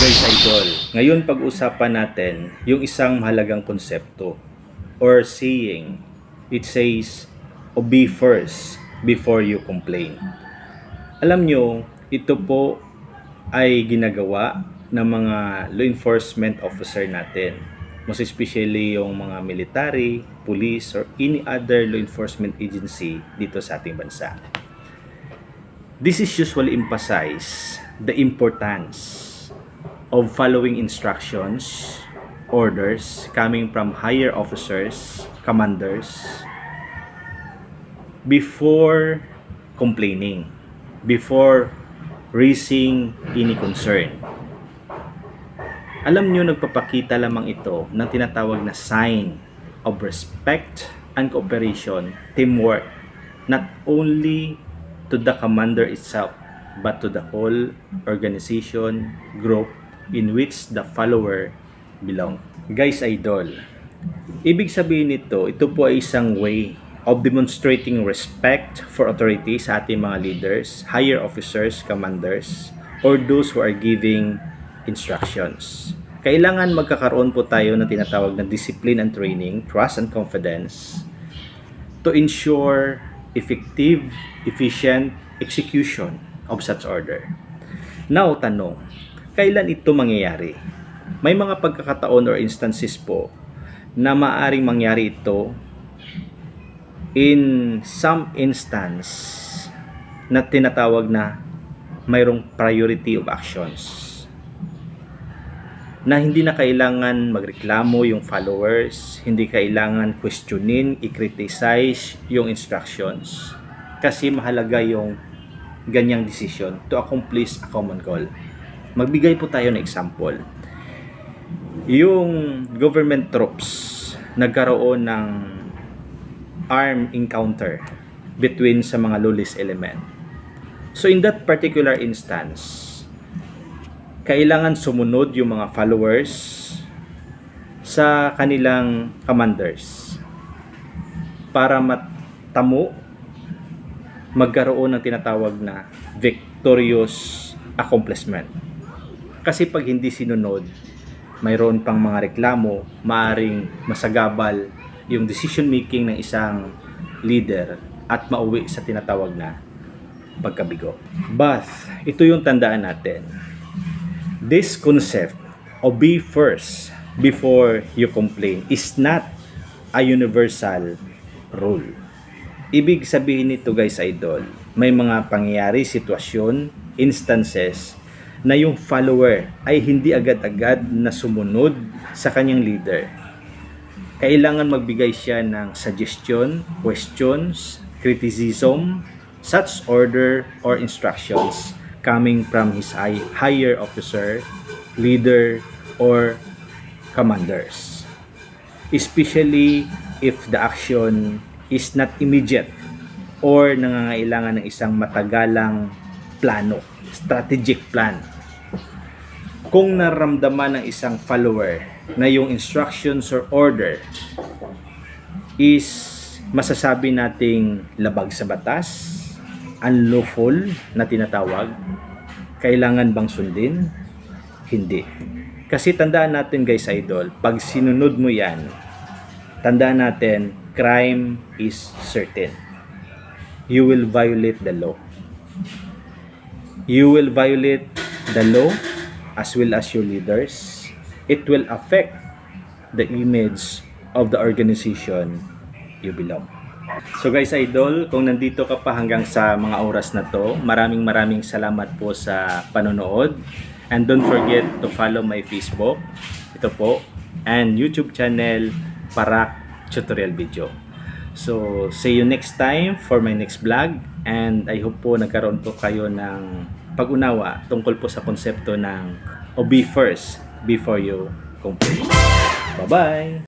Guys Idol, ngayon pag-usapan natin yung isang mahalagang konsepto or saying. It says, "Obey first before you complain." Alam nyo, ito po ay ginagawa ng mga law enforcement officer natin. Most especially yung mga military, police, or any other law enforcement agency dito sa ating bansa. This is usually emphasize the importance of following instructions, orders coming from higher officers, commanders, before complaining, before raising any concern. Alam nyo, nagpapakita lamang ito ng tinatawag na sign of respect and cooperation, teamwork, not only to the commander itself, but to the whole organization, group, in which the follower belong. Guys Idol, ibig sabihin nito, ito po ay isang way of demonstrating respect for authority sa ating mga leaders, higher officers, commanders, or those who are giving instructions. Kailangan magkakaroon po tayo ng tinatawag na discipline and training, trust and confidence to ensure effective, efficient execution of such order. Now, tanong, kailan ito mangyayari? May mga pagkakataon or instances po na maaring mangyari ito in some instance na tinatawag na mayroong priority of actions, na hindi na kailangan magreklamo yung followers, hindi kailangan questionin, i-criticize yung instructions, kasi mahalaga yung ganyang decision to accomplish a common goal. Magbigay po tayo ng example. Yung government troops nagkaroon ng armed encounter between sa mga lawless element. So in that particular instance, kailangan sumunod yung mga followers sa kanilang commanders para matamo magkaroon ng tinatawag na victorious accomplishment. Kasi pag hindi sinunod, mayroon pang mga reklamo, maaring masagabal yung decision making ng isang leader at mauwi sa tinatawag na pagkabigo. But ito yung tandaan natin. This concept, obey first before you complain, is not a universal rule. Ibig sabihin nito guys Idol, may mga pangyayari, sitwasyon, instances na yung follower ay hindi agad-agad na sumunod sa kanyang leader. Kailangan magbigay siya ng suggestion, questions, criticism, such order or instructions coming from his higher officer, leader, or commanders. Especially if the action is not immediate or nangangailangan ng isang matagalang plano, strategic plan. Kung naramdaman ng isang follower na yung instructions or order is masasabi nating labag sa batas, unlawful na tinatawag, kailangan bang sundin? Hindi. Kasi tandaan natin guys Idol, pag sinunod mo yan, tandaan natin, crime is certain. You will violate the law. You will violate the law as well as your leaders. It will affect the image of the organization you belong. So guys Idol, kung nandito ka pa hanggang sa mga oras na to, maraming salamat po sa panonood. And don't forget to follow my Facebook, ito po, and YouTube channel, Parak Tutorial Video. So, see you next time for my next vlog, and I hope po nagkaroon po kayo ng pag-unawa tungkol po sa konsepto ng obey first before you complain. Bye-bye!